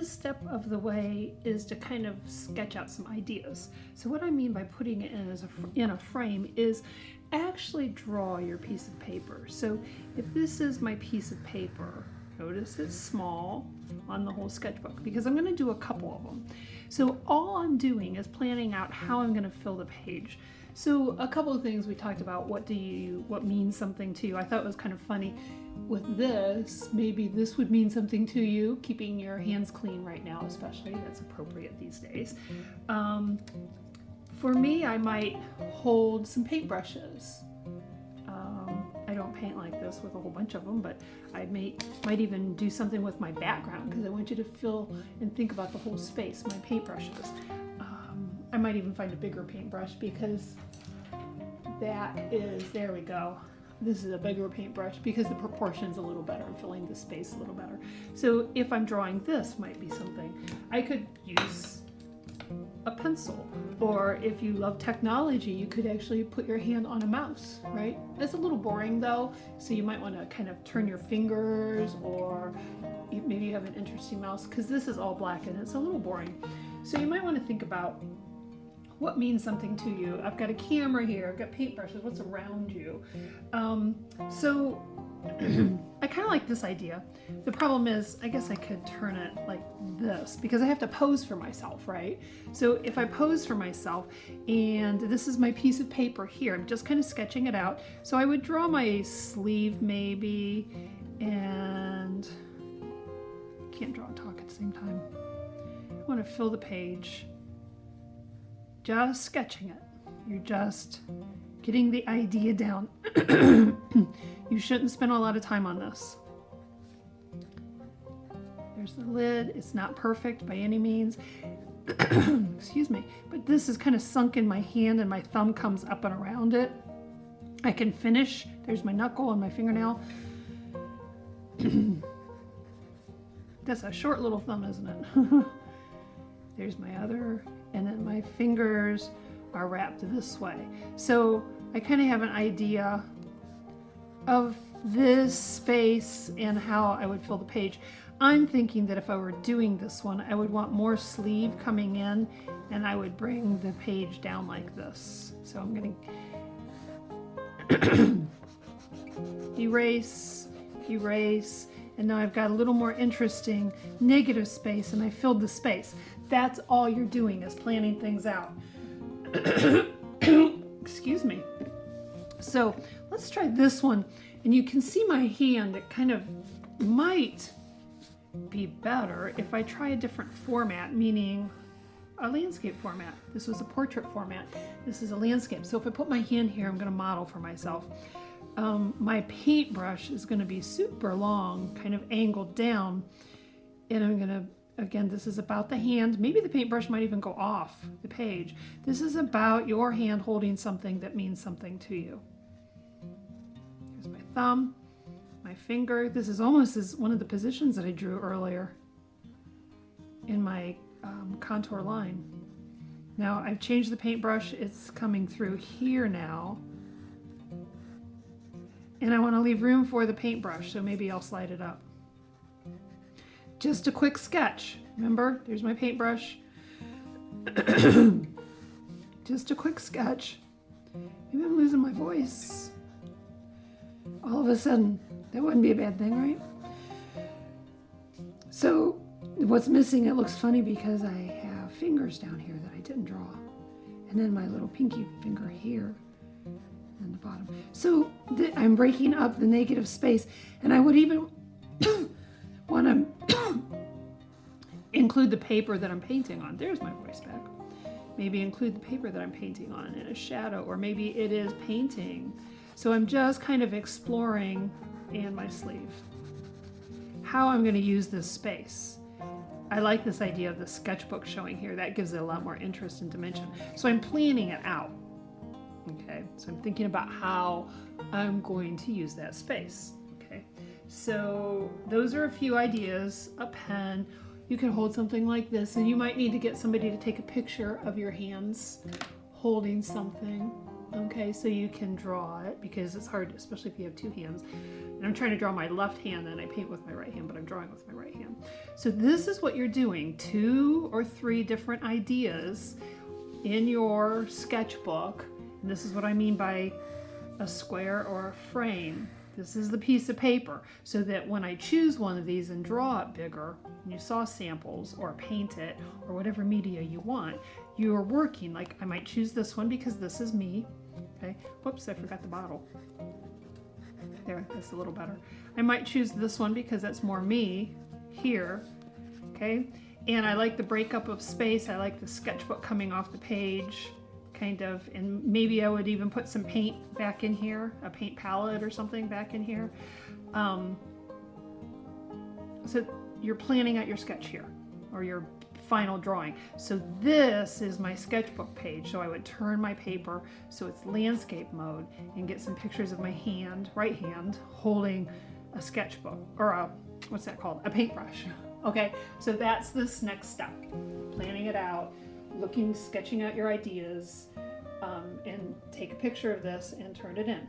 this step of the way is to kind of sketch out some ideas. So what I mean by putting it in a frame is actually draw your piece of paper. So if this is my piece of paper, notice it's small on the whole sketchbook because I'm going to do a couple of them. So all I'm doing is planning out how I'm going to fill the page. So a couple of things we talked about, what means something to you. I thought it was kind of funny with this, maybe this would mean something to you, keeping your hands clean right now especially, that's appropriate these days. For me, I might hold some paintbrushes. I don't paint like this with a whole bunch of them, but I might even do something with my background because I want you to feel and think about the whole space, my paintbrushes. I might even find a bigger paintbrush because there we go. This is a bigger paintbrush because the proportion's a little better. I'm filling the space a little better. So if I'm drawing this, might be something. I could use a pencil, or if you love technology, you could actually put your hand on a mouse, right? It's a little boring though, so you might want to kind of turn your fingers, or maybe you have an interesting mouse because this is all black and it's a little boring. So you might want to think about what means something to you. I've got a camera here, I've got paintbrushes, what's around you? So I kind of like this idea. The problem is, I guess I could turn it like this because I have to pose for myself, right? So if I pose for myself, and this is my piece of paper here, I'm just kind of sketching it out. So I would draw my sleeve maybe, and can't draw and talk at the same time. I want to fill the page. Just sketching it. You're just getting the idea down. You shouldn't spend a lot of time on this. There's the lid. It's not perfect by any means. Excuse me. But this is kind of sunk in my hand and my thumb comes up and around it. I can finish. There's my knuckle and my fingernail. That's a short little thumb, isn't it? There's my other, and then my fingers are wrapped this way. So I kind of have an idea of this space and how I would fill the page. I'm thinking that if I were doing this one, I would want more sleeve coming in, and I would bring the page down like this. So I'm going to erase, erase, and now I've got a little more interesting negative space, and I filled the space. That's all you're doing is planning things out. Excuse me. So let's try this one. And you can see my hand, it kind of might be better if I try a different format, meaning a landscape format. This was a portrait format. This is a landscape. So if I put my hand here, I'm going to model for myself. My paintbrush is going to be super long, kind of angled down. And I'm going to, again, this is about the hand. Maybe the paintbrush might even go off the page. This is about your hand holding something that means something to you. Here's my thumb, my finger. This is almost as one of the positions that I drew earlier in my contour line. Now I've changed the paintbrush. It's coming through here now. And I want to leave room for the paintbrush, so maybe I'll slide it up. Just a quick sketch. Remember, there's my paintbrush. Just a quick sketch. Maybe I'm losing my voice. All of a sudden, that wouldn't be a bad thing, right? So what's missing, it looks funny because I have fingers down here that I didn't draw. And then my little pinky finger here and the bottom. So I'm breaking up the negative space, and I would even want to include the paper that I'm painting on. There's my voice back. Maybe include the paper that I'm painting on in a shadow, or maybe it is painting. So I'm just kind of exploring, and my sleeve, how I'm going to use this space. I like this idea of the sketchbook showing here. That gives it a lot more interest and dimension. So I'm planning it out. Okay, so I'm thinking about how I'm going to use that space. Okay, so those are a few ideas. A pen. You can hold something like this, and you might need to get somebody to take a picture of your hands holding something. Okay, so you can draw it because it's hard, especially if you have two hands. And I'm trying to draw my left hand and I paint with my right hand, but I'm drawing with my right hand. So this is what you're doing, 2 or 3 different ideas in your sketchbook. And this is what I mean by a square or a frame. This is the piece of paper, so that when I choose one of these and draw it bigger, and you saw samples or paint it or whatever media you want, you're working. Like I might choose this one because this is me. Okay, whoops, I forgot the bottle. There, that's a little better. I might choose this one because that's more me here. Okay, and I like the breakup of space. I like the sketchbook coming off the page, kind of, and maybe I would even put some paint back in here, a paint palette or something back in here. So you're planning out your sketch here, or your final drawing. So this is my sketchbook page. So I would turn my paper so it's landscape mode and get some pictures of my hand, right hand, holding a sketchbook, or a, what's that called? A paintbrush. Okay, so that's this next step. Planning it out, sketching out your ideas, and take a picture of this and turn it in.